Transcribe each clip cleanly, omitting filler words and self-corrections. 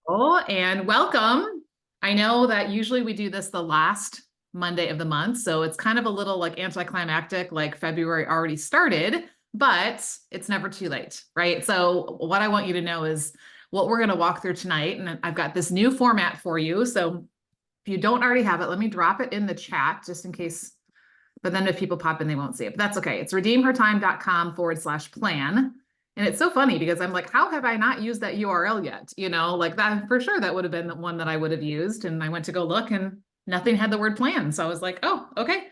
Oh, and welcome. I know that usually we do this the last Monday of the month, so it's kind of a little like anticlimactic, like February already started, but it's never too late, right? So what I want you to know is what we're going to walk through tonight, and I've got this new format for you. So if you don't already have it, let me drop it in the chat just in case. But then if people pop in, they won't see it. But that's okay. It's redeemhertime.com/plan. And it's so funny because I'm like, how have I not used that URL yet? Like that for sure, that would have been the one that I would have used. And I went to go look and nothing had the word plan. So I was like, oh, okay.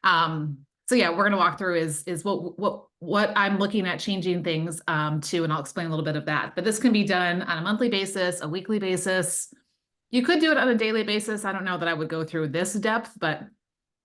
So yeah, we're gonna walk through is what I'm looking at changing things to, and I'll explain a little bit of that. But this can be done on a monthly basis, a weekly basis. You could do it on a daily basis. I don't know that I would go through this depth, but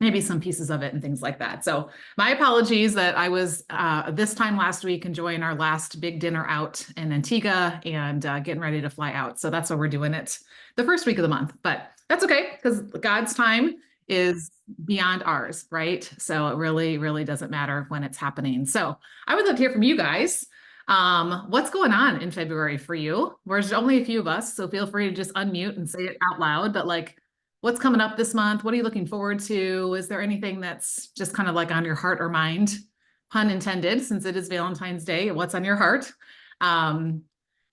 maybe some pieces of it and things like that. So my apologies that I was this time last week enjoying our last big dinner out in Antigua and getting ready to fly out. So that's why we're doing it the first week of the month, but that's okay because God's time is beyond ours, right? So it really, really doesn't matter when it's happening. So I would love to hear from you guys. What's going on in February for you? There's only a few of us, so feel free to just unmute and say it out loud, but like, what's coming up this month? What are you looking forward to? Is there anything that's just kind of like on your heart or mind? Pun intended, since it is Valentine's Day. What's on your heart? I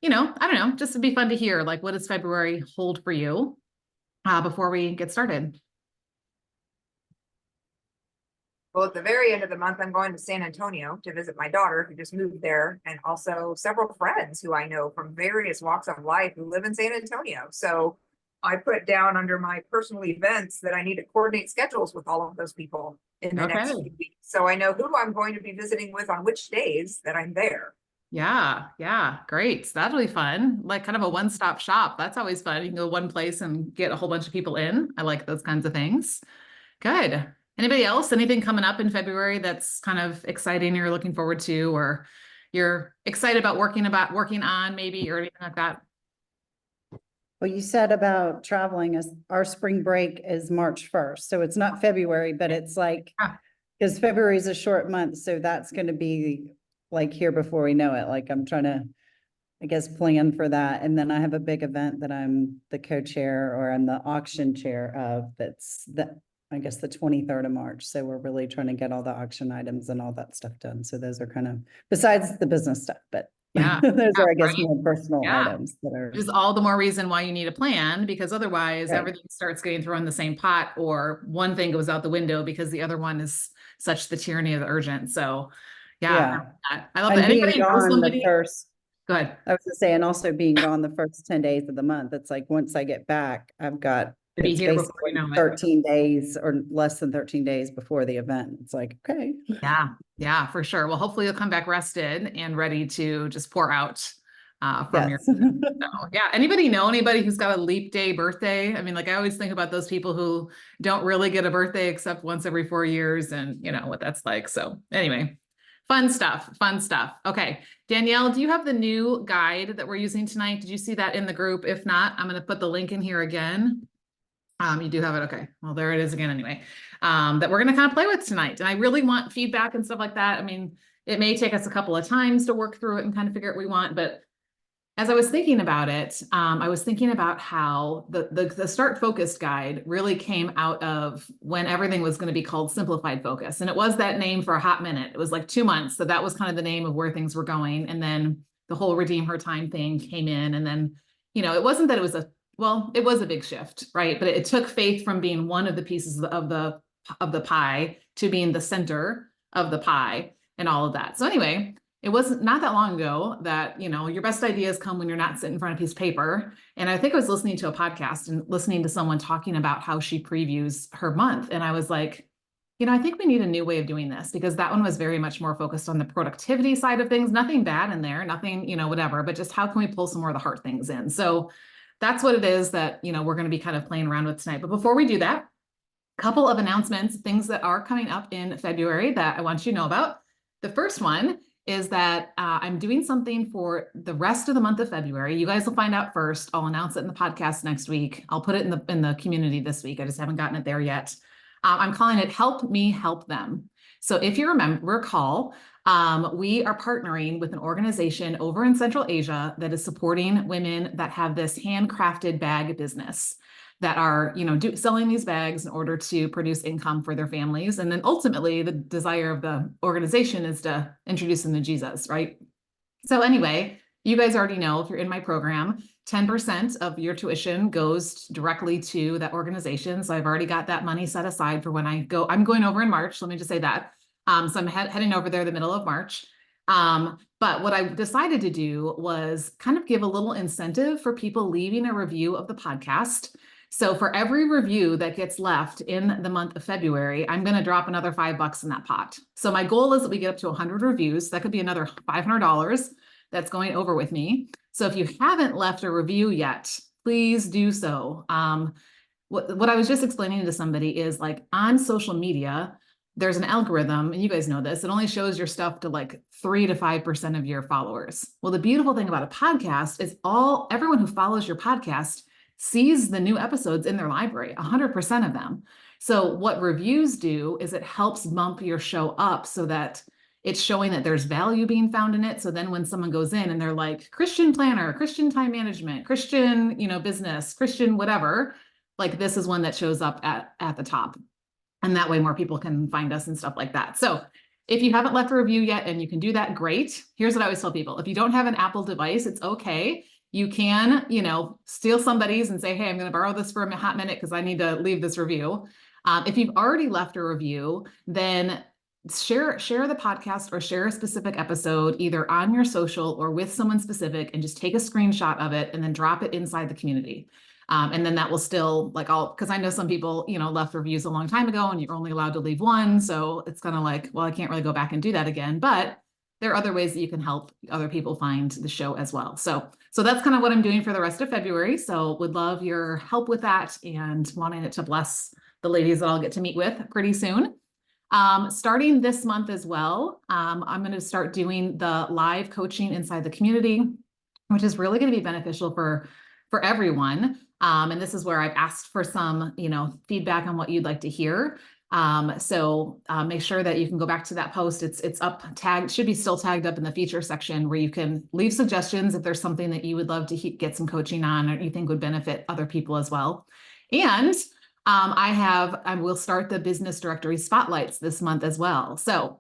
don't know, just to be fun to hear, like, what does February hold for you before we get started? Well, at the very end of the month, I'm going to San Antonio to visit my daughter who just moved there, and also several friends who I know from various walks of life who live in San Antonio. So I put down under my personal events that I need to coordinate schedules with all of those people in the next few weeks. So I know who I'm going to be visiting with on which days that I'm there. Yeah, great. That'll be fun. Like kind of a one-stop shop. That's always fun. You can go one place and get a whole bunch of people in. I like those kinds of things. Good. Anybody else? Anything coming up in February that's kind of exciting you're looking forward to, or you're excited about working on maybe, or anything like that? Well, you said about traveling, as our spring break is March 1st. So it's not February, but it's like, because February is a short month. So that's going to be like here before we know it. Like I'm trying to, I guess, plan for that. And then I have a big event that I'm the co-chair, or I'm the auction chair of, I guess the 23rd of March. So we're really trying to get all the auction items and all that stuff done. So those are kind of, besides the business stuff, but yeah, those are, I guess, more personal items that are. Just all the more reason why you need a plan, because otherwise everything starts getting thrown in the same pot, or one thing goes out the window because the other one is such the tyranny of the urgent. So I love that. Anybody knows somebody? Go ahead. I was gonna say, and also being gone the first 10 days of the month. It's like, once I get back, I've got to be here before you know it. 13 days or less than 13 days before the event. It's like, okay. Yeah, for sure. Well, hopefully you'll come back rested and ready to just pour out from your. So, yeah. Anybody know anybody who's got a leap day birthday? I mean, like I always think about those people who don't really get a birthday except once every 4 years, and you know what that's like. So anyway, fun stuff. Okay. Danielle, do you have the new guide that we're using tonight? Did you see that in the group? If not, I'm going to put the link in here again. You do have it. Okay. Well, there it is again anyway, that we're going to kind of play with tonight. And I really want feedback and stuff like that. I mean, it may take us a couple of times to work through it and kind of figure out what we want, but as I was thinking about it, I was thinking about how the Start Focused guide really came out of when everything was going to be called Simplified Focus. And it was that name for a hot minute. It was like 2 months. So that was kind of the name of where things were going. And then the whole Redeem Her Time thing came in. And then, it wasn't that it was it was a big shift, right? But it took faith from being one of the pieces of the pie to being the center of the pie and all of that. So anyway, it wasn't not that long ago that, your best ideas come when you're not sitting in front of a piece of paper. And I think I was listening to a podcast and listening to someone talking about how she previews her month. And I was like, I think we need a new way of doing this, because that one was very much more focused on the productivity side of things. Nothing bad in there, nothing, whatever, but just how can we pull some more of the heart things in? So that's what it is that, we're going to be kind of playing around with tonight. But before we do that, a couple of announcements, things that are coming up in February that I want you to know about. The first one is that I'm doing something for the rest of the month of February. You guys will find out first. I'll announce it in the podcast next week. I'll put it in the community this week. I just haven't gotten it there yet. I'm calling it Help Me Help Them. So if you recall, we are partnering with an organization over in Central Asia that is supporting women that have this handcrafted bag business that are, selling these bags in order to produce income for their families. And then ultimately the desire of the organization is to introduce them to Jesus, right? So anyway, you guys already know, if you're in my program, 10% of your tuition goes directly to that organization. So I've already got that money set aside for when I go. I'm going over in March. Let me just say that. So I'm heading over there the middle of March. But what I decided to do was kind of give a little incentive for people leaving a review of the podcast. So for every review that gets left in the month of February, I'm going to drop another $5 in that pot. So my goal is that we get up to 100 reviews. That could be another $500 that's going over with me. So if you haven't left a review yet, please do so. What I was just explaining to somebody is, like, on social media, there's an algorithm, and you guys know this, it only shows your stuff to like 3 to 5% of your followers. Well, the beautiful thing about a podcast is everyone who follows your podcast sees the new episodes in their library, 100% of them. So what reviews do is it helps bump your show up so that it's showing that there's value being found in it. So then when someone goes in and they're like, Christian planner, Christian time management, Christian, business, Christian, whatever, like, this is one that shows up at the top. And that way more people can find us and stuff like that. So if you haven't left a review yet and you can do that, great. Here's what I always tell people. If you don't have an Apple device, it's okay. You can, steal somebody's and say, hey, I'm going to borrow this for a hot minute because I need to leave this review. If you've already left a review, then share the podcast or share a specific episode either on your social or with someone specific, and just take a screenshot of it and then drop it inside the community. And then that will still, because I know some people, left reviews a long time ago and you're only allowed to leave one. So it's kind of like, well, I can't really go back and do that again, but there are other ways that you can help other people find the show as well. So that's kind of what I'm doing for the rest of February. So would love your help with that, and wanting it to bless the ladies that I'll get to meet with pretty soon. Starting this month as well, I'm going to start doing the live coaching inside the community, which is really going to be beneficial for everyone. And this is where I've asked for some, feedback on what you'd like to hear. So make sure that you can go back to that post. It's up tagged, should be still tagged up in the feature section, where you can leave suggestions if there's something that you would love to get some coaching on, or you think would benefit other people as well. And I will start the business directory spotlights this month as well. So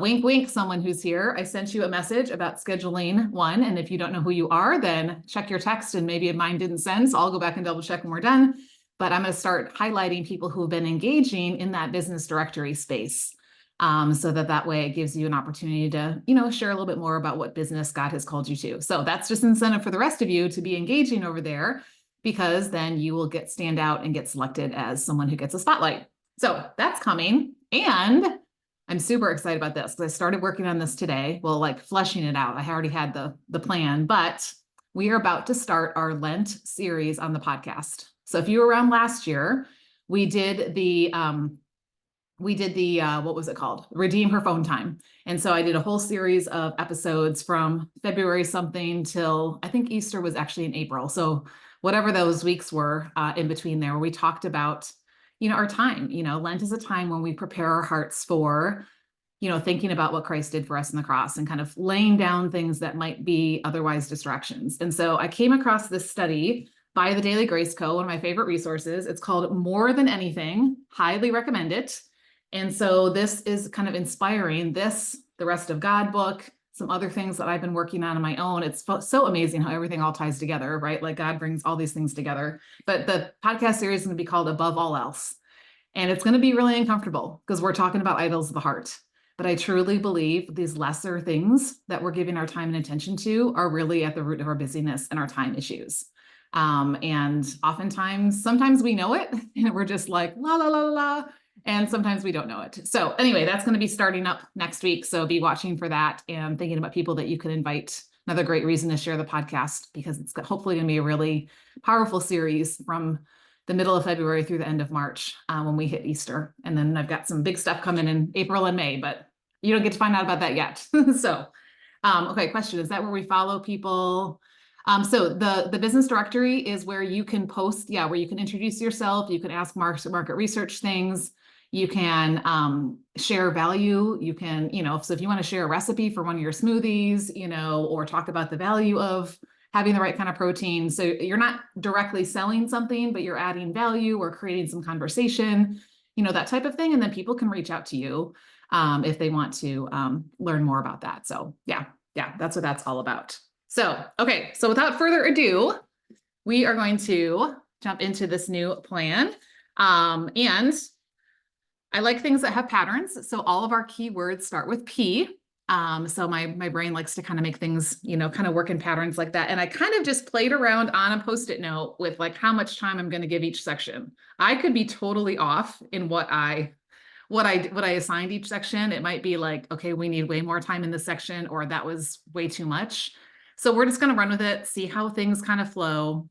wink, wink, someone who's here, I sent you a message about scheduling one. And if you don't know who you are, then check your text, and maybe mine didn't send. So I'll go back and double check when we're done. But I'm going to start highlighting people who have been engaging in that business directory space. So that way it gives you an opportunity to, share a little bit more about what business God has called you to. So that's just incentive for the rest of you to be engaging over there, because then you will stand out and get selected as someone who gets a spotlight. So that's coming. And I'm super excited about this because I started working on this today. Well, like fleshing it out. I already had the plan, but we are about to start our Lent series on the podcast. So if you were around last year, we did the what was it called? Redeem Her Phone Time. And so I did a whole series of episodes from February something till I think Easter was actually in April. So whatever those weeks were in between there, where we talked about, our time. Lent is a time when we prepare our hearts for, thinking about what Christ did for us on the cross, and kind of laying down things that might be otherwise distractions. And so I came across this study by the Daily Grace Co., one of my favorite resources. It's called More Than Anything. Highly recommend it. And so this is kind of inspiring the Rest of God book, some other things that I've been working on my own. It's so amazing how everything all ties together, right? Like God brings all these things together. But the podcast series is going to be called Above All Else. And it's going to be really uncomfortable because we're talking about idols of the heart. But I truly believe these lesser things that we're giving our time and attention to are really at the root of our busyness and our time issues. And sometimes we know it and we're just like, la, la, la, la, la. And sometimes we don't know it. So anyway, that's going to be starting up next week. So be watching for that and thinking about people that you can invite. Another great reason to share the podcast, because it's hopefully going to be a really powerful series from the middle of February through the end of March when we hit Easter. And then I've got some big stuff coming in April and May, but you don't get to find out about that yet. So, okay, question, is that where we follow people? So the business directory is where you can post, where you can introduce yourself. You can ask market research things. You can share value. You can, so if you want to share a recipe for one of your smoothies, or talk about the value of having the right kind of protein. So you're not directly selling something, but you're adding value or creating some conversation, that type of thing. And then people can reach out to you if they want to learn more about that. So yeah, that's what that's all about. So, okay. So without further ado, we are going to jump into this new plan. And I like things that have patterns. So all of our keywords start with P. So my brain likes to kind of make things, kind of work in patterns like that. And I kind of just played around on a Post-it note with like how much time I'm going to give each section. I could be totally off in what I assigned each section. It might be like, okay, we need way more time in this section, or that was way too much. So we're just going to run with it, see how things kind of flow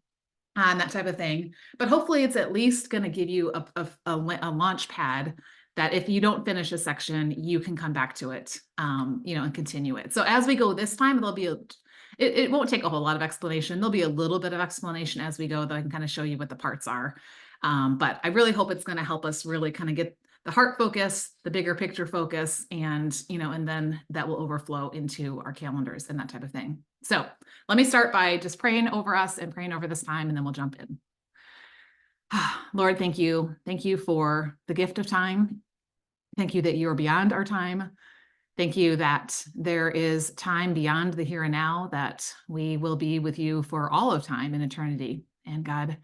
and that type of thing. But hopefully it's at least going to give you a launch pad that if you don't finish a section, you can come back to it, and continue it. So as we go this time, it won't take a whole lot of explanation. There'll be a little bit of explanation as we go that I can kind of show you what the parts are. But I really hope it's going to help us really kind of get the heart focus, the bigger picture focus, and then that will overflow into our calendars and that type of thing. So let me start by just praying over us and praying over this time, and then we'll jump in. Lord, thank you. Thank you for the gift of time. Thank you that you are beyond our time. Thank you that there is time beyond the here and now, that we will be with you for all of time in eternity. And God,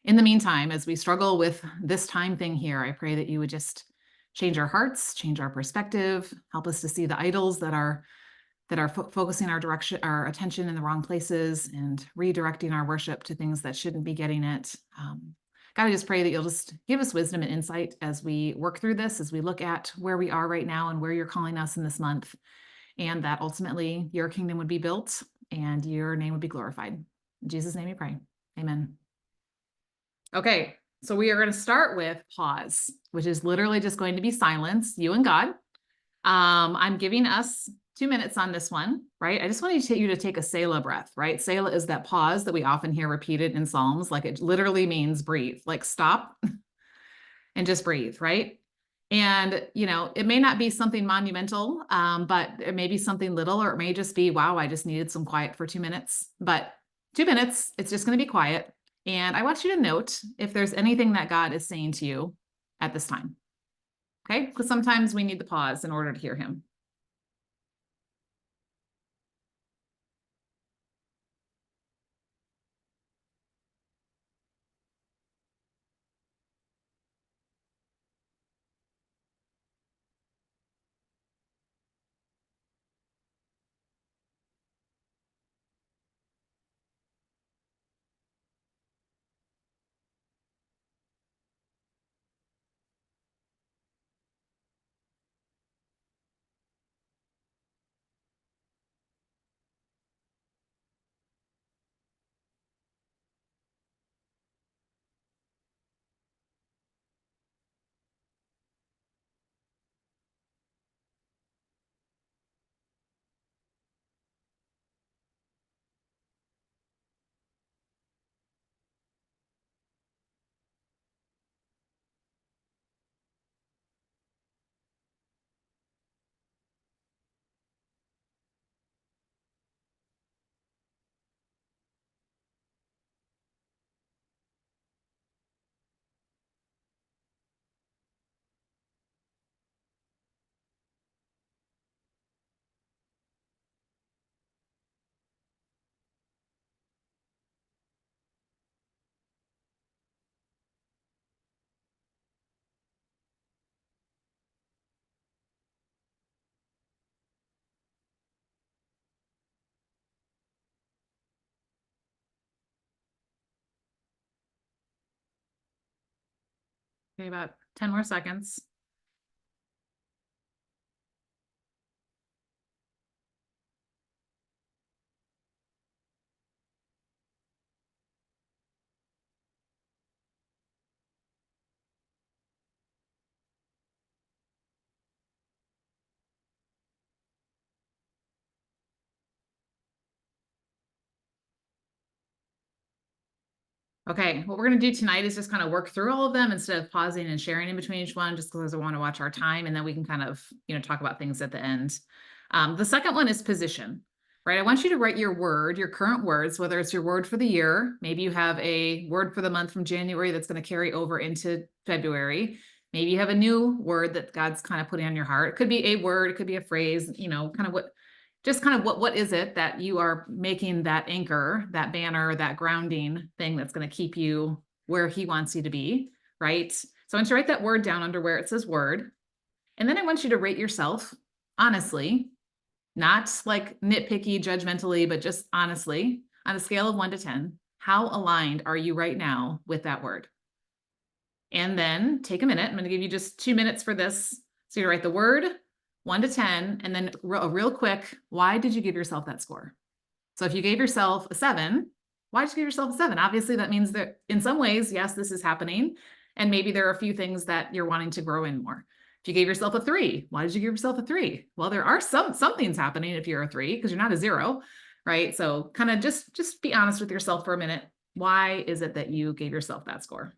in the meantime, as we struggle with this time thing here, I pray that you would just change our hearts, change our perspective, help us to see the idols that are focusing our attention in the wrong places, and redirecting our worship to things that shouldn't be getting it. God, I just pray that you'll just give us wisdom and insight as we work through this, as we look at where we are right now and where you're calling us in this month, and that ultimately your kingdom would be built and your name would be glorified. In Jesus' name we pray. Amen. Okay, so we are going to start with pause, which is literally just going to be silence, you and God. I'm giving us 2 minutes on this one, right? I just want you to take a Selah breath, right? Selah is that pause that we often hear repeated in Psalms. Like, it literally means breathe, like stop and just breathe, right? And, it may not be something monumental, but it may be something little, or it may just be, wow, I just needed some quiet for 2 minutes. But 2 minutes, it's just going to be quiet. And I want you to note if there's anything that God is saying to you at this time. Okay? Because sometimes we need the pause in order to hear him. Okay, about 10 more seconds. Okay, what we're gonna do tonight is just kind of work through all of them instead of pausing and sharing in between each one, just because I want to watch our time, and then we can kind of, talk about things at the end. The second one is position, right? I want you to write your word, your current words, whether it's your word for the year. Maybe you have a word for the month from January that's going to carry over into February. Maybe you have a new word that God's kind of putting on your heart. It could be a word, it could be a phrase, kind of what is it that you are making that anchor, that banner, that grounding thing that's going to keep you where he wants you to be, right? So I want you to write that word down under where it says word. And then I want you to rate yourself honestly, not like nitpicky, judgmentally, but just honestly, on a scale of 1 to 10, how aligned are you right now with that word? And then take a minute. I'm going to give you just 2 minutes for this. So you write the word 1 to 10, and then real quick, why did you give yourself that score? So if you gave yourself a 7, why did you give yourself a 7? Obviously, that means that in some ways, yes, this is happening. And maybe there are a few things that you're wanting to grow in more. If you gave yourself a 3, why did you give yourself a 3? Well, there are some things happening if you're a 3, because you're not a 0, right? So kind of just be honest with yourself for a minute. Why is it that you gave yourself that score?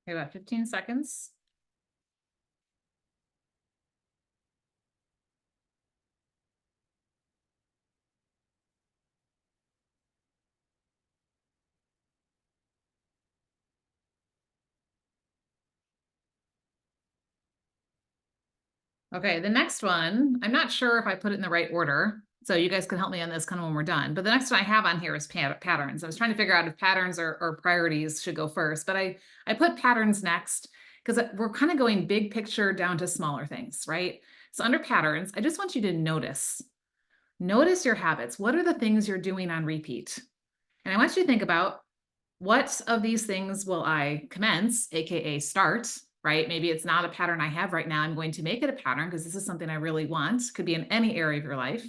Okay, about 15 seconds. Okay, the next one, I'm not sure if I put it in the right order, so you guys can help me on this kind of when we're done. But the next one I have on here is patterns. I was trying to figure out if patterns or priorities should go first, but I put patterns next because we're kind of going big picture down to smaller things, right? So under patterns, I just want you to notice your habits. What are the things you're doing on repeat? And I want you to think about, what of these things will I commence, AKA start, right? Maybe it's not a pattern I have right now. I'm going to make it a pattern because this is something I really want. Could be in any area of your life.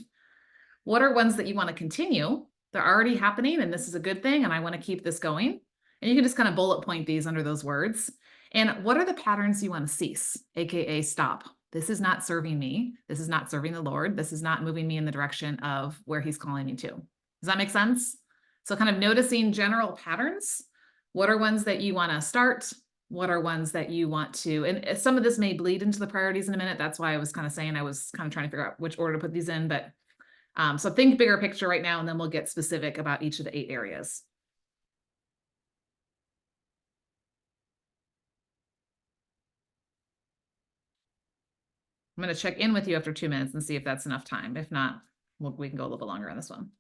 What are ones that you want to continue? They're already happening and this is a good thing and I want to keep this going. And you can just kind of bullet point these under those words. And what are the patterns you want to cease, AKA stop? This is not serving me. This is not serving the Lord. This is not moving me in the direction of where he's calling me to. Does that make sense? So kind of noticing general patterns. What are ones that you want to start? What are ones that you want to, and some of this may bleed into the priorities in a minute. That's why I was kind of saying I was kind of trying to figure out which order to put these in, but so think bigger picture right now, and then we'll get specific about each of the 8 areas. I'm going to check in with you after 2 minutes and see if that's enough time. If not, we can go a little bit longer on this one.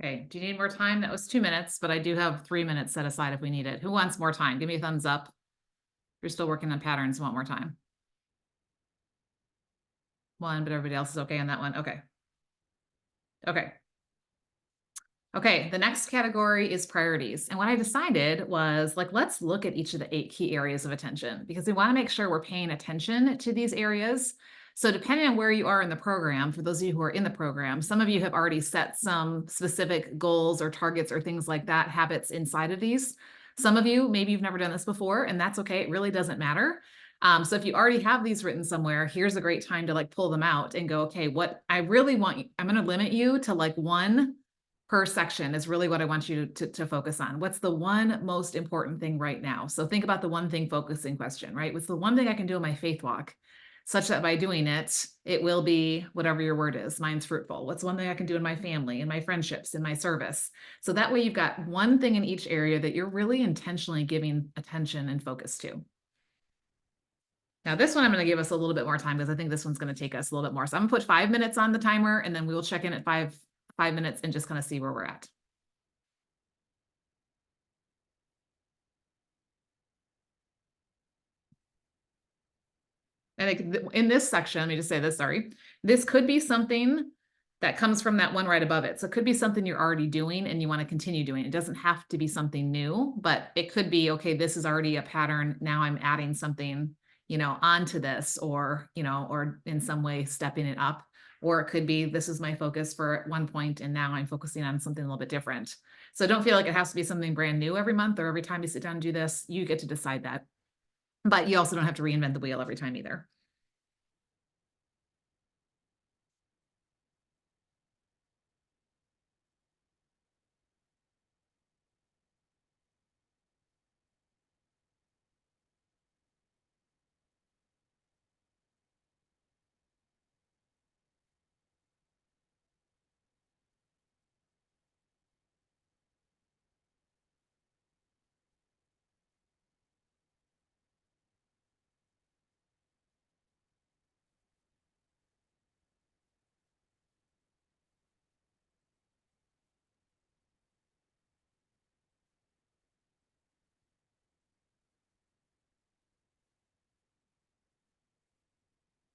Okay, do you need more time? That was 2 minutes, but I do have 3 minutes set aside if we need it. Who wants more time? Give me a thumbs up. If you're still working on patterns, want more time. One, but everybody else is okay on that one. Okay. Okay. Okay, the next category is priorities. And what I decided was like, let's look at each of the 8 key areas of attention because we want to make sure we're paying attention to these areas. So depending on where you are in the program, for those of you who are in the program, some of you have already set some specific goals or targets or things like that, habits inside of these. Some of you, maybe you've never done this before, and that's okay. It really doesn't matter. So if you already have these written somewhere, here's a great time to like pull them out and go, okay, what I really want you, I'm going to limit you to like one per section is really what I want you to focus on. What's the one most important thing right now? So think about the one thing focusing question, right? What's the one thing I can do in my faith walk such that by doing it, it will be whatever your word is. Mine's fruitful. What's one thing I can do in my family, in my friendships, in my service? So that way you've got one thing in each area that you're really intentionally giving attention and focus to. Now this one, I'm going to give us a little bit more time because I think this one's going to take us a little bit more. So I'm going to put 5 minutes on the timer and then we will check in at five minutes and just kind of see where we're at. And in this section, let me just say this, sorry. This could be something that comes from that one right above it. So it could be something you're already doing and you want to continue doing. It doesn't have to be something new, but it could be, okay, this is already a pattern. Now I'm adding something, onto this or in some way stepping it up. Or it could be, this is my focus for at one point and now I'm focusing on something a little bit different. So don't feel like it has to be something brand new every month or every time you sit down and do this. You get to decide that. But you also don't have to reinvent the wheel every time either.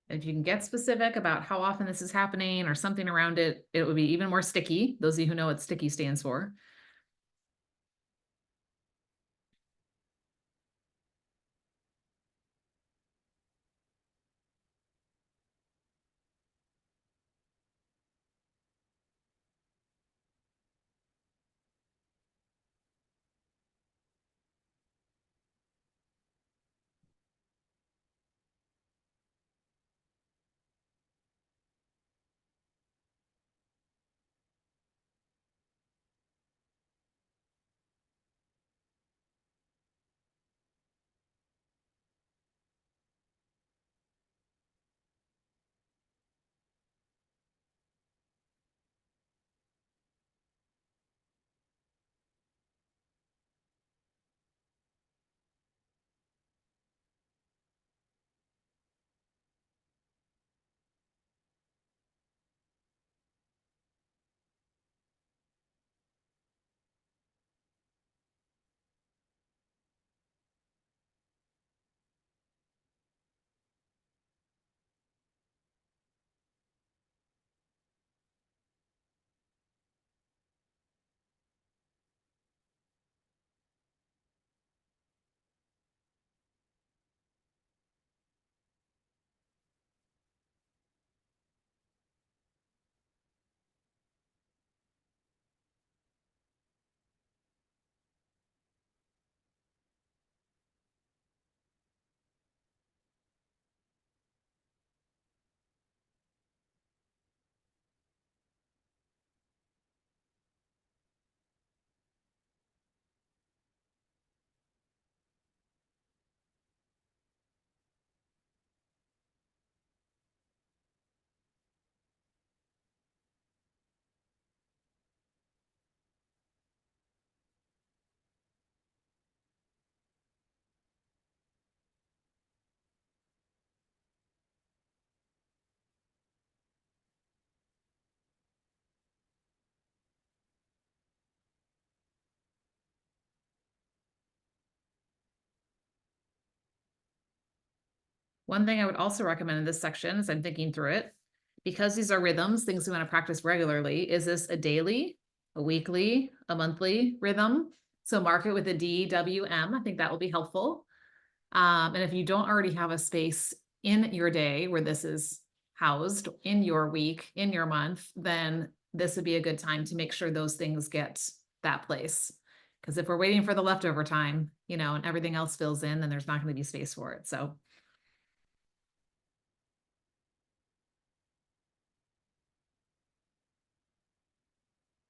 If you can get specific about how often this is happening or something around it, it would be even more sticky. Those of you who know what sticky stands for. One thing I would also recommend in this section, as I'm thinking through it, because these are rhythms, things we want to practice regularly, is this a daily, a weekly, a monthly rhythm? So mark it with a DWM. I think that will be helpful. And if you don't already have a space in your day where this is housed, in your week, in your month, then this would be a good time to make sure those things get that place. Because if we're waiting for the leftover time, you know, and everything else fills in, then there's not going to be space for it. So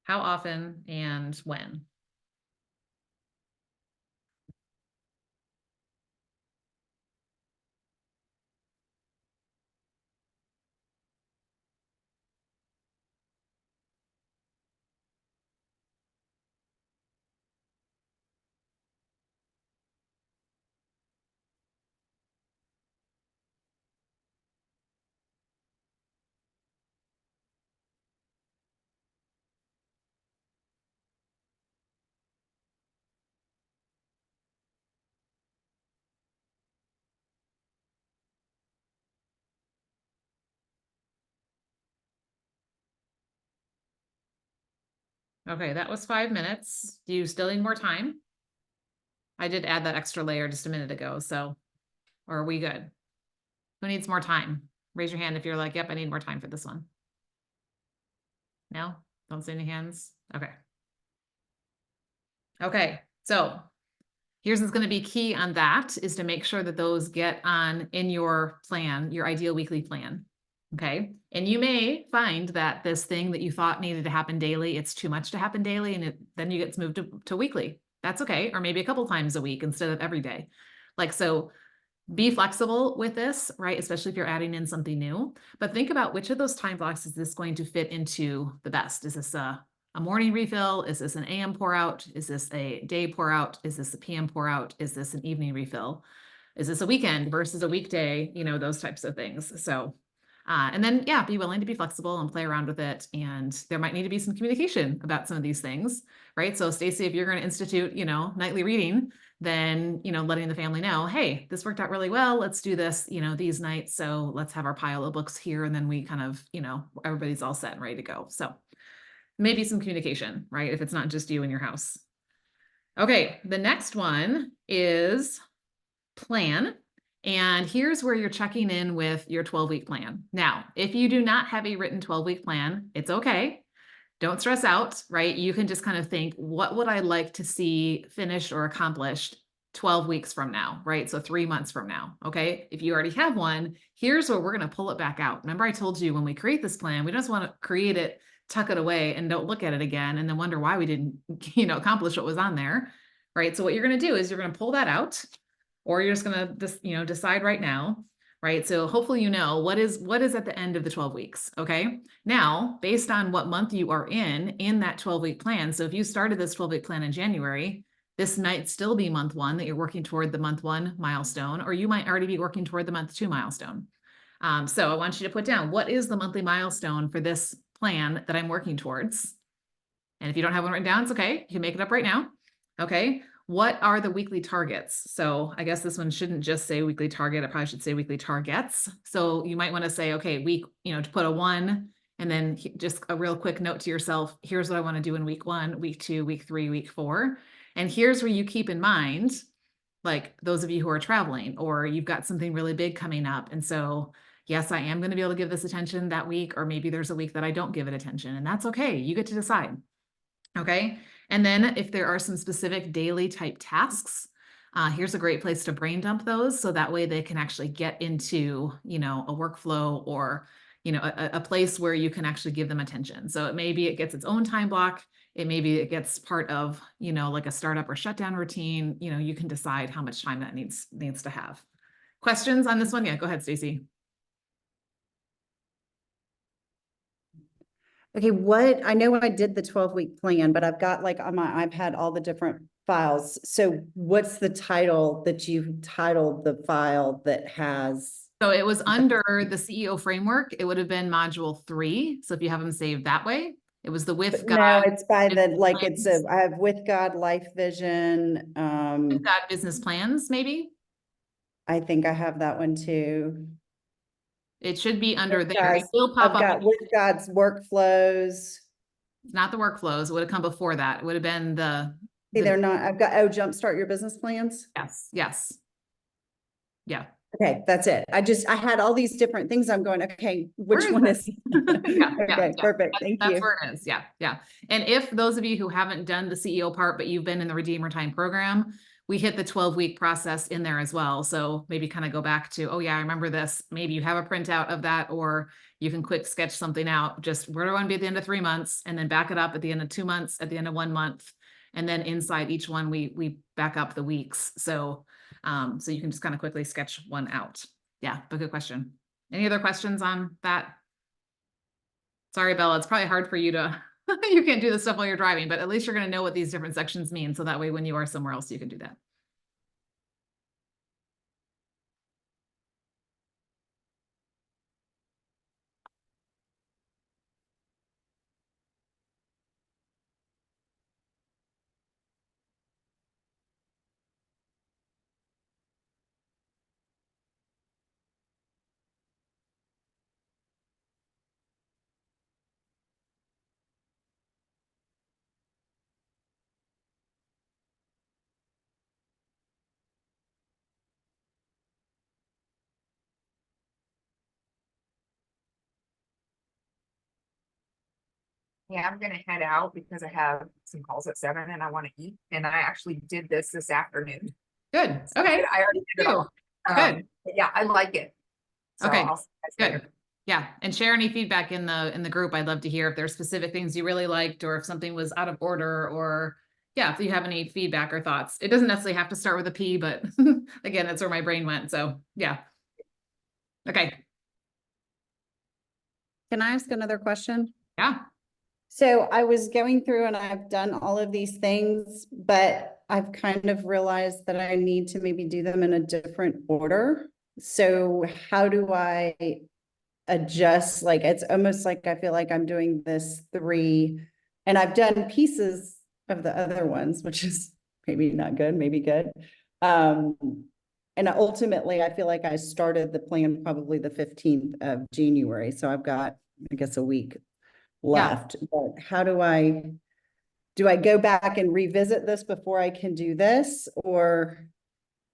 how often and when? Okay, that was 5 minutes. Do you still need more time? I did add that extra layer just a minute ago, so, or are we good? Who needs more time? Raise your hand if you're like, yep, I need more time for this one. No? Don't see any hands? Okay. Okay, so here's what's going to be key on that is to make sure that those get on in your plan, your ideal weekly plan. Okay. And you may find that this thing that you thought needed to happen daily, it's too much to happen daily, and then you get moved to weekly. That's okay. Or maybe a couple times a week instead of every day. Like, so be flexible with this, right? Especially if you're adding in something new, but think about which of those time blocks is this going to fit into the best? Is this a morning refill? Is this an AM pour out? Is this a day pour out? Is this a PM pour out? Is this an evening refill? Is this a weekend versus a weekday? You know, those types of things. So, and then, yeah, be willing to be flexible and play around with it. And there might need to be some communication about some of these things, right? So Stacy, if you're going to institute, you know, nightly reading, then, you know, letting the family know, hey, this worked out really well. Let's do this, you know, these nights. So let's have our pile of books here. And then we kind of, you know, everybody's all set and ready to go. So maybe some communication, right? If it's not just you in your house. Okay, the next one is plan. And here's where you're checking in with your 12-week plan. Now, if you do not have a written 12-week plan, it's okay. Don't stress out, right? You can just kind of think, what would I like to see finished or accomplished 12 weeks from now, right? So 3 months from now, okay? If you already have one, here's where we're going to pull it back out. Remember, I told you when we create this plan, we just want to create it, tuck it away, and don't look at it again, and then wonder why we didn't, you know, accomplish what was on there, right? So what you're going to do is you're going to pull that out, or you're just going to just, you know, decide right now, right? So hopefully, you know, what is at the end of the 12 weeks. Okay. Now, based on what month you are in that 12-week plan. So if you started this 12-week plan in January, this might still be month 1 that you're working toward the month 1 milestone, or you might already be working toward the month 2 milestone. So I want you to put down, what is the monthly milestone for this plan that I'm working towards? And if you don't have one written down, it's okay. You can make it up right now. Okay. What are the weekly targets? So I guess this one shouldn't just say weekly target. It probably should say weekly targets. So you might want to say, okay, week, you know, to put a 1, and then just a real quick note to yourself, here's what I want to do in week 1, week 2, week 3, week 4. And here's where you keep in mind, like those of you who are traveling, or you've got something really big coming up. And so, yes, I am going to be able to give this attention that week, or maybe there's a week that I don't give it attention, and that's okay. You get to decide. Okay. And then if there are some specific daily type tasks, here's a great place to brain dump those. So that way they can actually get into, you know, a workflow, or, you know, a place where you can actually give them attention. So it maybe it gets its own time block. It maybe it gets part of, you know, like a startup or shutdown routine. You know, you can decide how much time that needs to have. Questions on this one? Yeah, go ahead, Stacy. Okay, I know I did the 12-week plan, but I've got like on my iPad all the different files. So what's the title that you've titled the file that has? So it was under the CEO framework. It would have been module 3. So if you have them saved that way, it was the with No, God. it's by the, like, plans. I have With God, Life Vision. With God business plans, maybe. I think I have that one too. It should be under there. Guys, It will pop I've up. got with God's workflows. It's not the workflows. It would have come before that. It would have been See, they're not, I've got, oh, Jumpstart Your Business Plans. yes. Yeah. Okay, that's it. I had all these different things. I'm going, okay, Where which is one that? is? Yeah, Okay, perfect. Thank That's you. where it is. Yeah, yeah. And if those of you who haven't done the CEO part, but you've been in the Redeemer Time program, we hit the 12-week process in there as well. So maybe kind of go back to, oh yeah, I remember this. Maybe you have a printout of that, or you can quick sketch something out. Just where do I want to be at the end of 3 months, and then back it up at the end of 2 months, at the end of 1 month. And then inside each one, we back up the weeks. So, so you can just kind of quickly sketch one out. Yeah, but good question. Any other questions on that? Sorry, Bella, it's probably hard for you to, you can't do this stuff while you're driving, but at least you're going to know what these different sections mean. So that way, when you are somewhere else, you can do that. Yeah, I'm gonna head out because I have some calls at 7 and I want to eat. And I actually did this afternoon. Good. So Okay. I already did it Good. all. Good. But yeah, I like it. So Okay. I'll see you guys Good. later. Yeah. And share any feedback in the group. I'd love to hear if there's specific things you really liked, or if something was out of order, or yeah, if you have any feedback or thoughts. It doesn't necessarily have to start with a P, but again, that's where my brain went. So yeah. Okay. Can I ask another question? Yeah. So I was going through and I've done all of these things, but I've kind of realized that I need to maybe do them in a different order. So how do I adjust? Like, it's almost like I feel like I'm doing this 3, and I've done pieces of the other ones, which is maybe not good, maybe good. And ultimately, I feel like I started the plan probably the 15th of January. So I've got, I guess, a week left. But how do I go back and revisit this before I can do this, or?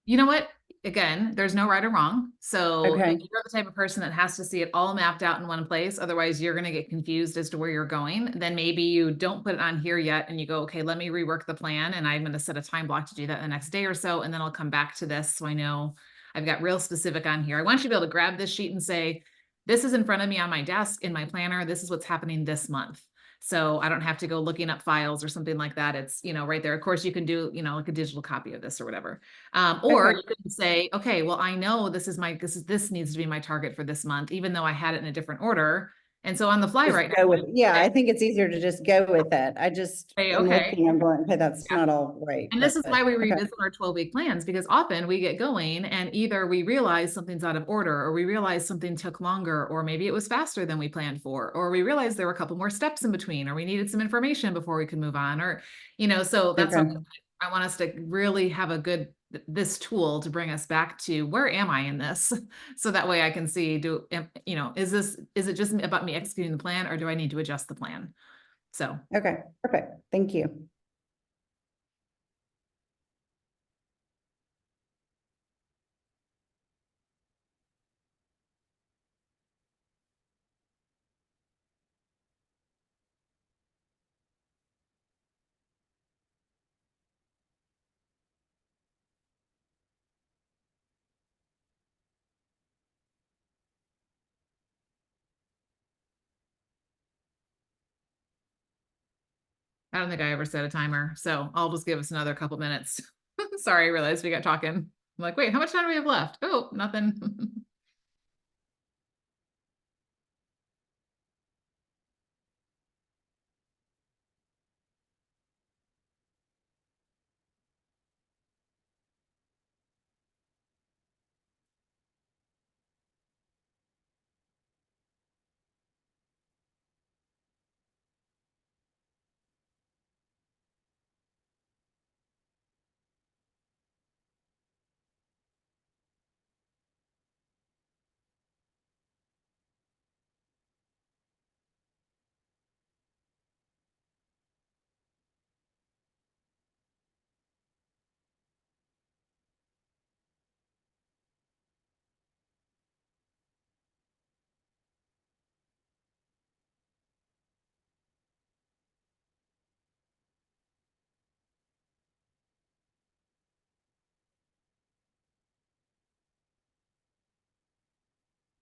You know what? Again, there's no right or wrong. So Okay. if you're the type of person that has to see it all mapped out in one place, otherwise you're going to get confused as to where you're going, then maybe you don't put it on here yet and you go, okay, let me rework the plan, and I'm going to set a time block to do that the next day or so, and then I'll come back to this so I know I've got real specific on here. I want you to be able to grab this sheet and say, this is in front of me on my desk in my planner. This is what's happening this month. So I don't have to go looking up files or something like that. It's, right there. Of course, you can do, like a digital copy of this or whatever. Or Okay. you can say, okay, well, I know this needs to be my target for this month, even though I had it in a different order. And so on the fly Just right go now, with, yeah, I think it's easier to just go with it. I just, say, in okay. looking, I'm going, okay, that's Yeah. not all right. And this is why we okay. revisit our 12-week plans, because often we get going and either we realize something's out of order, or we realize something took longer, or maybe it was faster than we planned for, or we realized there were a couple more steps in between, or we needed some information before we could move on, or, so that's Okay. what I want us to really have this tool to bring us back to where am I in this? So that way I can see, is it just about me executing the plan, or do I need to adjust the plan? So. Okay, perfect. Thank you. I don't think I ever set a timer, so I'll just give us another couple minutes. Sorry, I realized we got talking. I'm like, wait, how much time do we have left? Oh, nothing.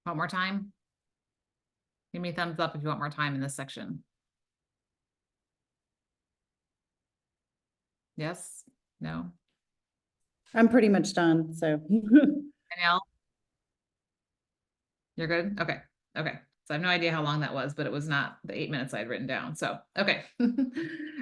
Want more time? Give me a thumbs up if you want more time in this section. Yes? No? I'm pretty much done, so. Danielle? You're good? Okay. Okay. So I have no idea how long that was, but it was not the 8 minutes I had written down. So, okay.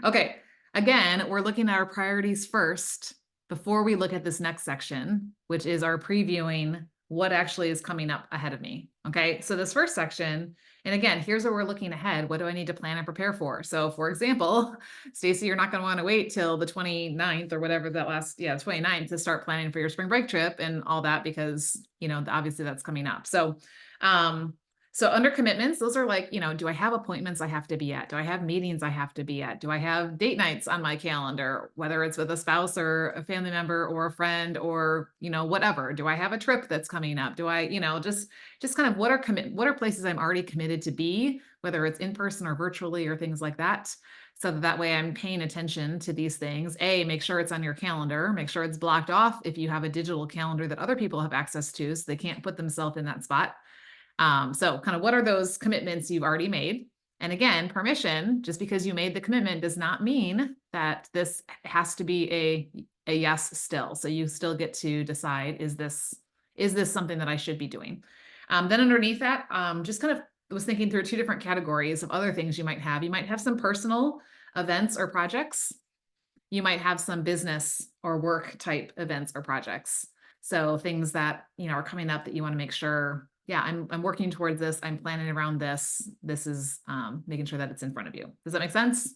Okay. Again, we're looking at our priorities first before we look at this next section, which is our previewing what actually is coming up ahead of me. Okay. So this first section, and again, here's where we're looking ahead. What do I need to plan and prepare for? So for example, Stacy, you're not going to want to wait till the 29th or whatever that last, 29th to start planning for your spring break trip and all that, because, obviously that's coming up. So under commitments, those are like, do I have appointments I have to be at? Do I have meetings I have to be at? Do I have date nights on my calendar, whether it's with a spouse or a family member or a friend or, whatever? Do I have a trip that's coming up? Do I, just kind of what are places I'm already committed to be, whether it's in person or virtually or things like that. So that way I'm paying attention to these things. Make sure it's on your calendar, make sure it's blocked off if you have a digital calendar that other people have access to, so they can't put themselves in that spot. So kind of what are those commitments you've already made? And again, permission, just because you made the commitment does not mean that this has to be a yes still. So you still get to decide, is this something that I should be doing? Then underneath that, just kind of was thinking through 2 different categories of other things you might have. You might have some personal events or projects. You might have some business or work type events or projects. So things that, are coming up that you want to make sure, I'm working towards this. I'm planning around this. This is making sure that it's in front of you. Does that make sense?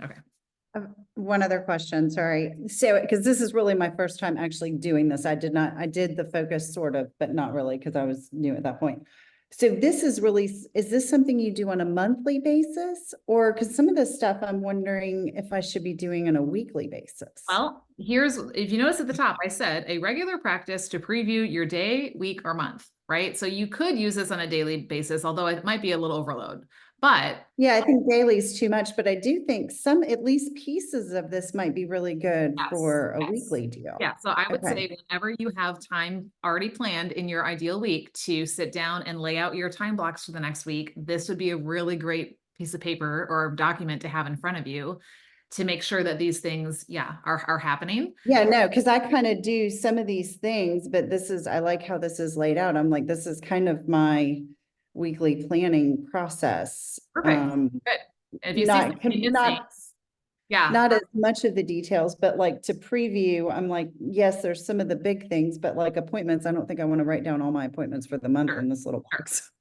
Okay. One other question, sorry. So, because this is really my first time actually doing this. I did the focus sort of, but not really because I was new at that point. So this is this something you do on a monthly basis? Or because some of this stuff I'm wondering if I should be doing on a weekly basis. Well, if you notice at the top, I said a regular practice to preview your day, week, or month, right? So you could use this on a daily basis, although it might be a little overload. But yeah, I think daily is too much, but I do think at least pieces of this might be really good for a weekly deal. Yeah, so I would say whenever you have time already planned in your ideal week to sit down and lay out your time blocks for the next week, this would be a really great piece of paper or document to have in front of you to make sure that these things, are happening. Yeah, no, because I kind of do some of these things, but I like how this is laid out. I'm like, this is kind of my weekly planning process. Perfect. Good. If you see not as much of the details, but like to preview, I'm like, yes, there's some of the big things, but like appointments, I don't think I want to write down all my appointments for the month in this little box.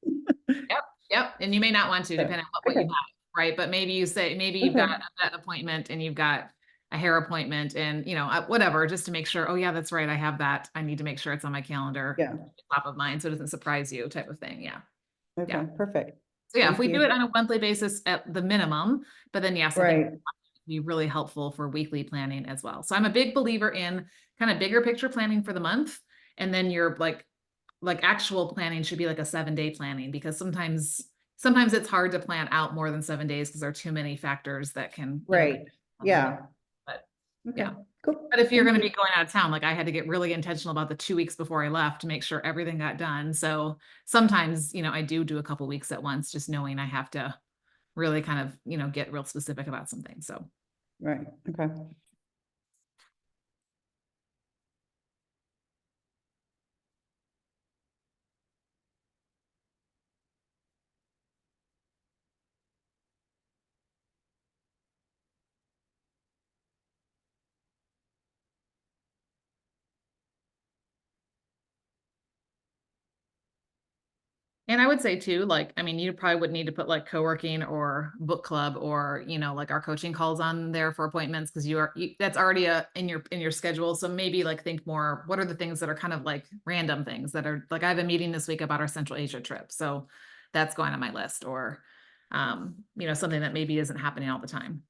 Yep. And you may not want to, depending on what you have, right? But maybe you've got a vet appointment and you've got a hair appointment and, whatever, just to make sure, oh yeah, that's right, I have that. I need to make sure it's on my calendar, top of mind, so it doesn't surprise you type of thing. Yeah. Okay, perfect. So if we do it on a monthly basis at the minimum, but then I think it'd be really helpful for weekly planning as well. So I'm a big believer in kind of bigger picture planning for the month. And then your like actual planning should be like a 7-day planning, because sometimes it's hard to plan out more than 7 days because there are too many factors that can. Yeah. But yeah. Cool. But if you're going to be going out of town, like I had to get really intentional about the 2 weeks before I left to make sure everything got done. So sometimes, I do a couple weeks at once, just knowing I have to really kind of, get real specific about some things. So. Right. Okay. And I would say too, you probably would need to put like co-working or book club or, like our coaching calls on there for appointments, because that's already in your schedule. So maybe think more, what are the things that are kind of like random things that are like, I have a meeting this week about our Central Asia trip. So that's going on my list, or, something that maybe isn't happening all the time.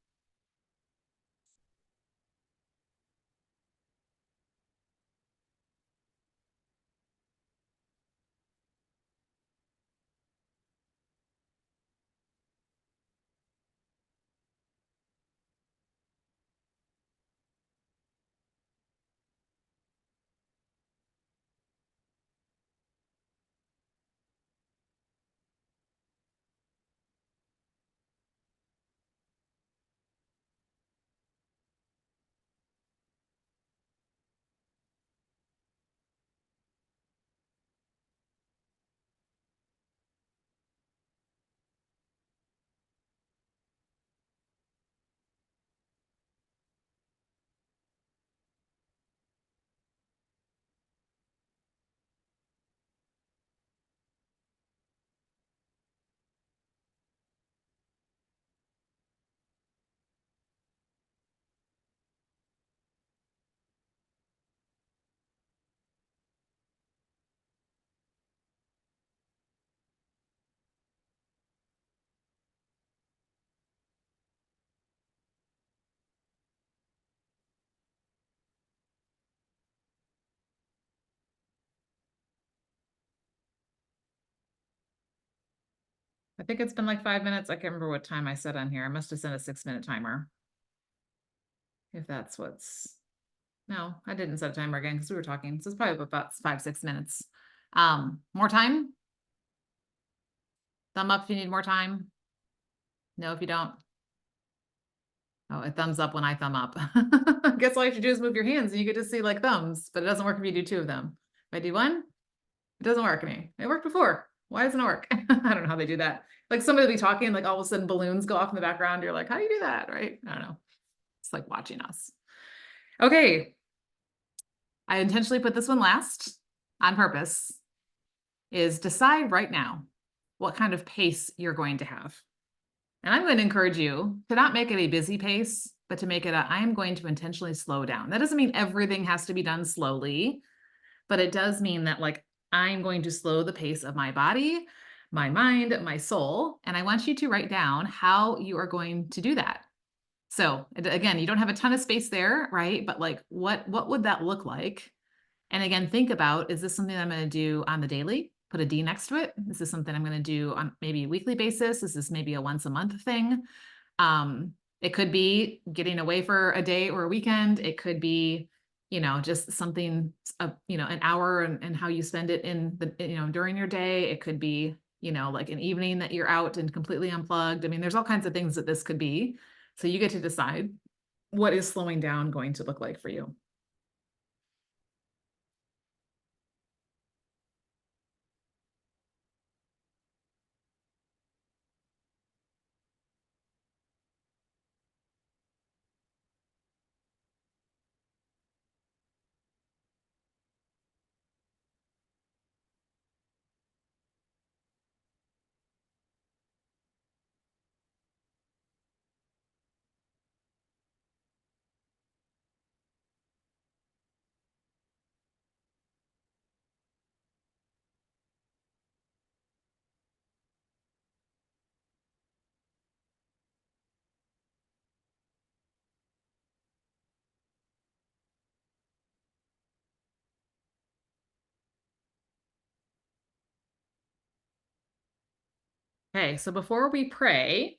think it's been like 5 minutes. I can't remember what time I set on here. I must have set a 6-minute timer. If that's what's, no, I didn't set a timer again because we were talking. So it's probably about 5-6 minutes. More time? Thumb up if you need more time. No, if you don't. Oh, it thumbs up when I thumb up. I guess all you have to do is move your hands and you get to see like thumbs, but it doesn't work if you do 2 of them. If I do 1, it doesn't work any. It worked before. Why doesn't it work? I don't know how they do that. Like somebody will be talking, like all of a sudden balloons go off in the background. You're like, how do you do that? Right? I don't know. It's like watching us. Okay. I intentionally put this one last on purpose, is decide right now what kind of pace you're going to have. And I'm going to encourage you to not make it a busy pace, but to make it I am going to intentionally slow down. That doesn't mean everything has to be done slowly, but it does mean that like I'm going to slow the pace of my body, my mind, my soul. And I want you to write down how you are going to do that. So again, you don't have a ton of space there, right? But like, what would that look like? And again, think about, is this something that I'm going to do on the daily? Put a D next to it. Is this something I'm going to do on maybe a weekly basis? Is this maybe a once a month thing? It could be getting away for a day or a weekend. It could be, just something, an hour and how you spend it in the, during your day. It could be, like an evening that you're out and completely unplugged. I mean, there's all kinds of things that this could be. So you get to decide what is slowing down going to look like for you. Okay, so before we pray,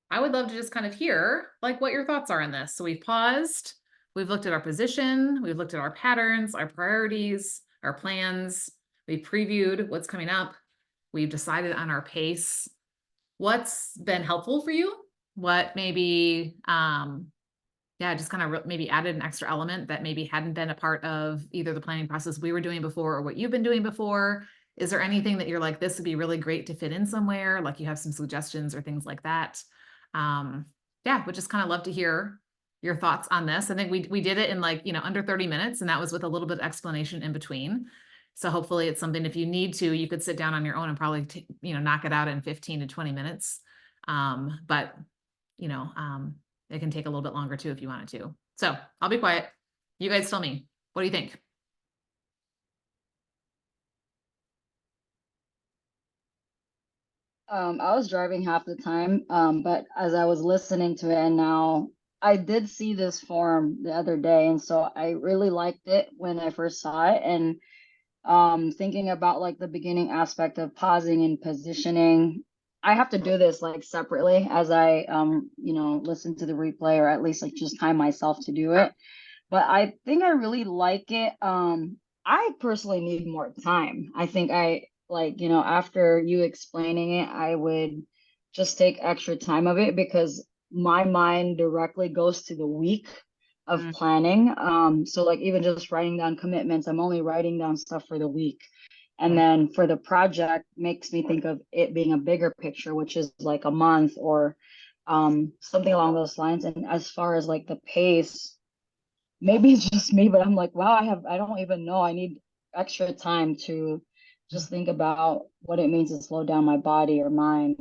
I would love to just kind of hear like what your thoughts are on this. So we've paused, we've looked at our position, we've looked at our patterns, our priorities, our plans, we previewed what's coming up, we've decided on our pace. What's been helpful for you? What maybe, just kind of maybe added an extra element that maybe hadn't been a part of either the planning process we were doing before or what you've been doing before? Is there anything that you're like, this would be really great to fit in somewhere? Like you have some suggestions or things like that? Would just kind of love to hear your thoughts on this. I think we did it in like, under 30 minutes, and that was with a little bit of explanation in between. So hopefully it's something, if you need to, you could sit down on your own and probably, knock it out in 15 to 20 minutes. It can take a little bit longer too, if you wanted to. So I'll be quiet. You guys tell me, what do you think? I was driving half the time, but as I was listening to it, and now I did see this form the other day, and so I really liked it when I first saw it. And thinking about like the beginning aspect of pausing and positioning, I have to do this like separately as I listen to the replay, or at least like just time myself to do it. But I think I really like it. I personally need more time. I think after you explaining it, I would just take extra time of it, because my mind directly goes to the week of planning. So like even just writing down commitments, I'm only writing down stuff for the week. And then for the project makes me think of it being a bigger picture, which is like a month or something along those lines. And as far as like the pace, maybe it's just me, but I'm like, wow, I don't even know. I need extra time to just think about what it means to slow down my body or mind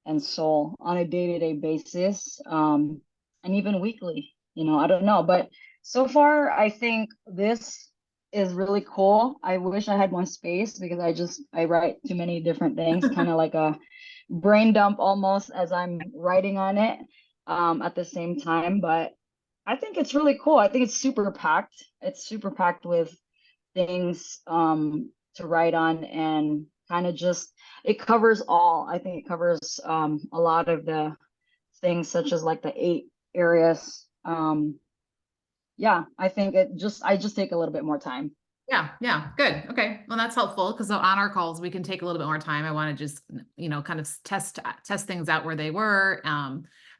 and soul on a day-to-day basis, and even weekly. I don't know, but so far I think this is really cool. I wish I had more space, because I write too many different things, kind of like a brain dump almost as I'm writing on it at the same time. But I think it's really cool. I think it's super packed. It's super packed with things to write on and kind of just, it covers all. I think it covers a lot of the things such as like the 8 areas. Yeah, I think I just take a little bit more time. Yeah, yeah, good. Okay. Well, that's helpful because on our calls, we can take a little bit more time. I want to just, kind of test things out where they were.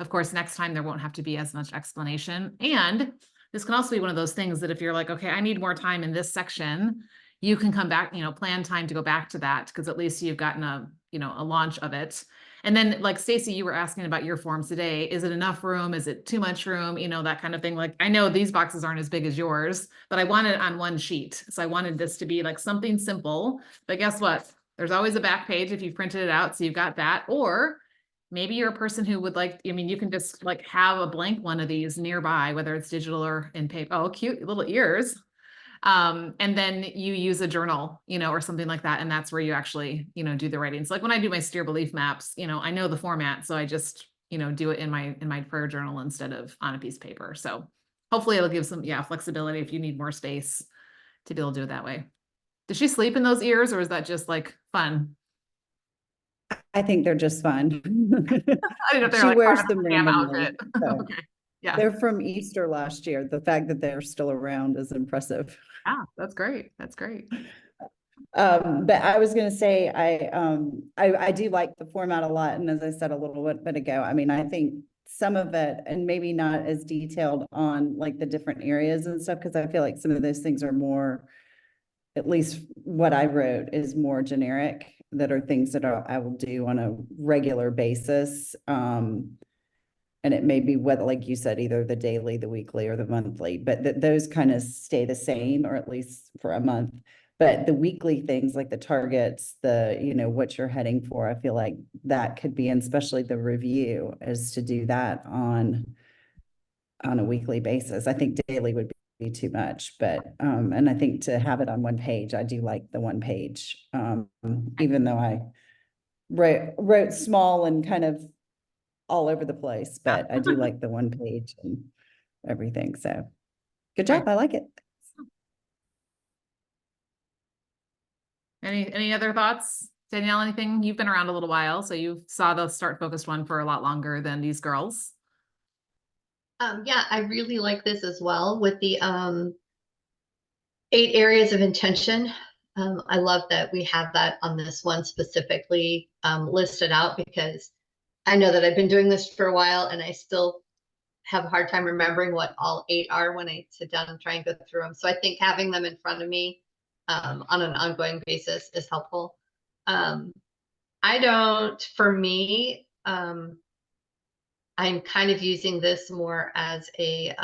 Of course, next time there won't have to be as much explanation. And this can also be one of those things that if you're like, okay, I need more time in this section, you can come back, plan time to go back to that because at least you've gotten a launch of it. And then like Stacy, you were asking about your forms today. Is it enough room? Is it too much room? That kind of thing. Like I know these boxes aren't as big as yours, but I wanted it on one sheet. So I wanted this to be like something simple, but guess what? There's always a back page if you've printed it out. So you've got that, or maybe you're a person who would like, you can just like have a blank one of these nearby, whether it's digital or in paper. Oh, cute little ears. And then you use a journal, or something like that. And that's where you actually, do the writing. So like when I do my steer belief maps, I know the format. So I just, do it in my prayer journal instead of on a piece of paper. So hopefully it'll give some, flexibility if you need more space to be able to do it that way. Does she sleep in those ears or is that just like fun? I think they're just fun. I didn't know if they're She like wears part of them the scam randomly. outfit. So. Okay. Yeah. They're from Easter last year. The fact that they're still around is impressive. Ah, that's great. That's great. But I was gonna say, I do like the format a lot. And as I said a little bit ago, I mean, I think some of it, and maybe not as detailed on like the different areas and stuff, because I feel like some of those things are more, at least what I wrote is more generic, that are things that I will do on a regular basis. And it may be whether, like you said, either the daily, the weekly, or the monthly, but those kind of stay the same, or at least for a month. But the weekly things like the targets, what you're heading for, I feel like that could be, and especially the review, is to do that on a weekly basis. I think daily would be too much, but and I think to have it on one page, I do like the one page. Even though I wrote small and kind of all over the place, but I do like the one page and everything. So good job. I like it. Any other thoughts? Danielle, anything? You've been around a little while, so you saw the Start Focused one for a lot longer than these girls. Yeah, I really like this as well with the 8 areas of intention. I love that we have that on this one specifically listed out, because I know that I've been doing this for a while and I still have a hard time remembering what all 8 are when I sit down and try and go through them. So I think having them in front of me on an ongoing basis is helpful. For me, I'm kind of using this more as a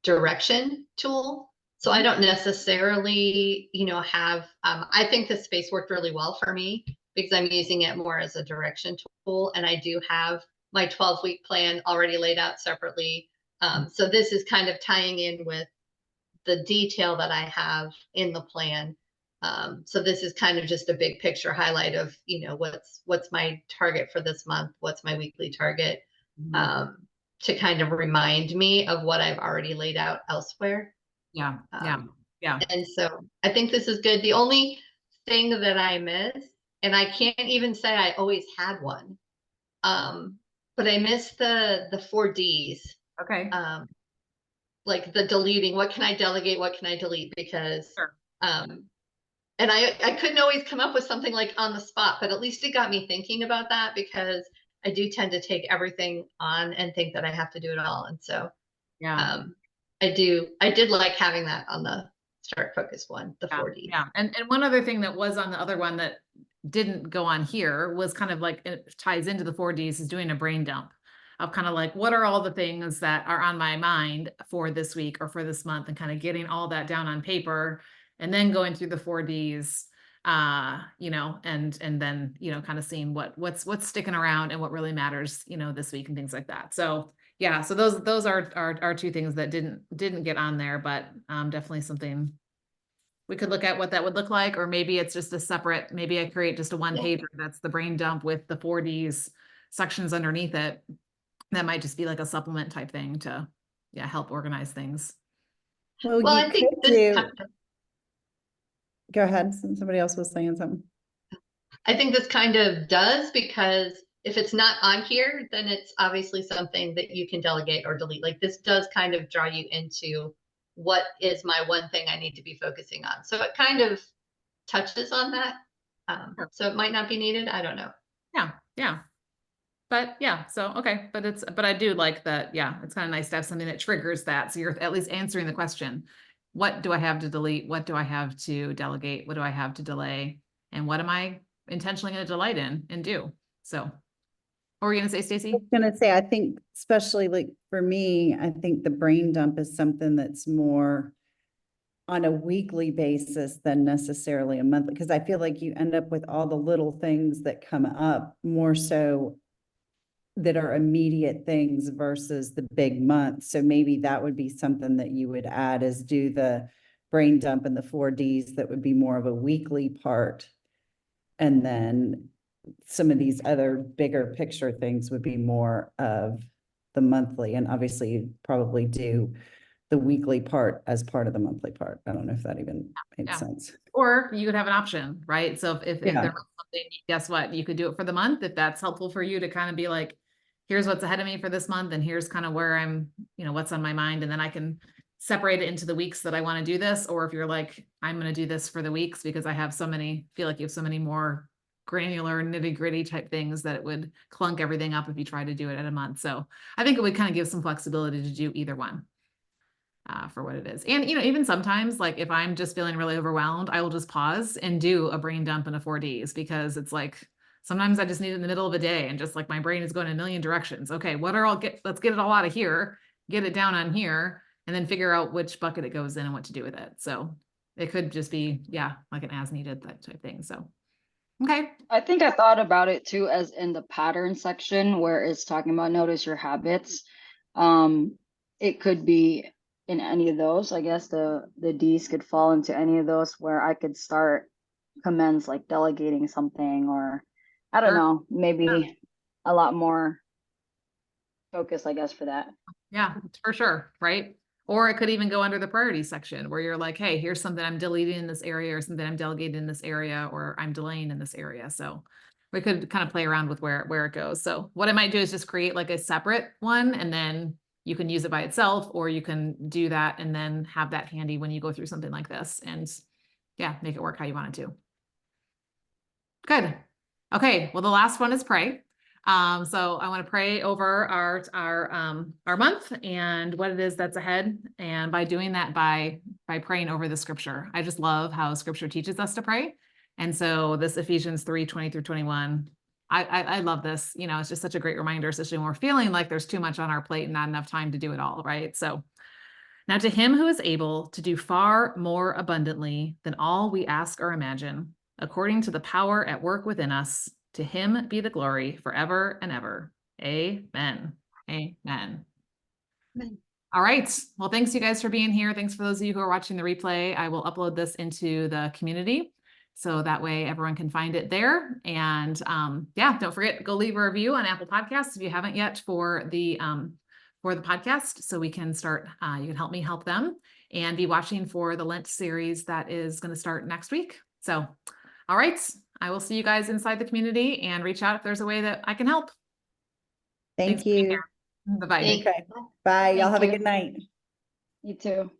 direction tool. So I don't necessarily, have, I think this space worked really well for me because I'm using it more as a direction tool. And I do have my 12-week plan already laid out separately. So this is kind of tying in with the detail that I have in the plan. So this is kind of just a big picture highlight of, what's my target for this month? What's my weekly target? To kind of remind me of what I've already laid out elsewhere. Yeah. Yeah. And so I think this is good. The only thing that I miss, and I can't even say I always had one, but I miss the 4 Ds. Okay. Like the deleting, what can I delegate? What can I delete? Because, Sure. and I couldn't always come up with something like on the spot, but at least it got me thinking about that, because I do tend to take everything on and think that I have to do it all. And so, Yeah. I did like having that on the Start Focused one, the 4 Ds. Yeah. And one other thing that was on the other one that didn't go on here was kind of like, it ties into the 4 Ds, is doing a brain dump of kind of like, what are all the things that are on my mind for this week or for this month, and kind of getting all that down on paper and then going through the 4 Ds, and then, kind of seeing what's sticking around and what really matters, this week and things like that. So yeah, so those are 2 things that didn't get on there, but definitely something we could look at what that would look like, or maybe it's just a separate, maybe I create just a one pager that's the brain dump with the 4 Ds sections underneath it. That might just be like a supplement type thing to, help organize things. Well, Well, you I think could this go ahead. Somebody else was saying something. I think this kind of does, because if it's not on here, then it's obviously something that you can delegate or delete. Like this does kind of draw you into what is my one thing I need to be focusing on. So it kind of touches on that. Sure. So it might not be needed. I don't know. Yeah, yeah. But yeah, so, okay, but I do like that, yeah, it's kind of nice to have something that triggers that, so you're at least answering the question. What do I have to delete? What do I have to delegate? What do I have to delay? And what am I intentionally going to delight in and do? So, what were you gonna say, I Stacy? was gonna say, I think especially like for me, I think the brain dump is something that's more on a weekly basis than necessarily a monthly, because I feel like you end up with all the little things that come up more so that are immediate things versus the big months. So maybe that would be something that you would add, is do the brain dump and the 4Ds that would be more of a weekly part. And then some of these other bigger picture things would be more of the monthly. And obviously you'd probably do the weekly part as part of the monthly part. I don't know if that even makes Yeah. sense. Or you could have an option, right? So if Yeah. there was something, guess what? You could do it for the month if that's helpful for you to kind of be like, here's what's ahead of me for this month, and here's kind of where I'm, what's on my mind, and then I can separate it into the weeks that I want to do this. Or if you're like, I'm going to do this for the weeks because I have feel like you have so many more granular nitty-gritty type things that it would clunk everything up if you try to do it at a month. So I think it would kind of give some flexibility to do either one. For what it is. And, even sometimes, like if I'm just feeling really overwhelmed, I will just pause and do a brain dump in a 4Ds, because it's like, sometimes I just need it in the middle of a day and just like my brain is going in a million directions. Okay, let's get it all out of here, get it down on here, and then figure out which bucket it goes in and what to do with it. So it could just be, yeah, like an as needed type thing. So, okay. I think I thought about it too, as in the pattern section where it's talking about notice your habits. It could be in any of those. I guess the D's could fall into any of those, where I could start commence like delegating something, or I don't Sure. know, maybe a lot more focus, I guess, for that. Yeah, for sure. Right. Or it could even go under the priority section where you're like, hey, here's something I'm deleting in this area, or something I'm delegating in this area, or I'm delaying in this area. So we could kind of play around with where it goes. So what I might do is just create like a separate one, and then you can use it by itself, or you can do that and then have that handy when you go through something like this, and yeah, make it work how you want it to. Good. Okay. Well, the last one is pray. So I want to pray over our month and what it is that's ahead. And by doing that, by praying over the scripture, I just love how scripture teaches us to pray. And so this Ephesians 3:20-21, I love this. It's just such a great reminder, especially when we're feeling like there's too much on our plate and not enough time to do it all, right? So now to him who is able to do far more abundantly than all we ask or imagine, according to the power at work within us, to him be the glory forever and ever. Amen. Amen. Amen. All right. Well, thanks you guys for being here. Thanks for those of you who are watching the replay. I will upload this into the community, so that way everyone can find it there. And yeah, don't forget, go leave a review on Apple Podcasts if you haven't yet for the podcast, so we can start, you can help me help them, and be watching for the Lent series that is going to start next week. So, all right, I will see you guys inside the community, and reach out if there's a way that I can help. Thank you. Bye-bye. Thank Okay. Bye. Y'all Thank have a you. good night. You too.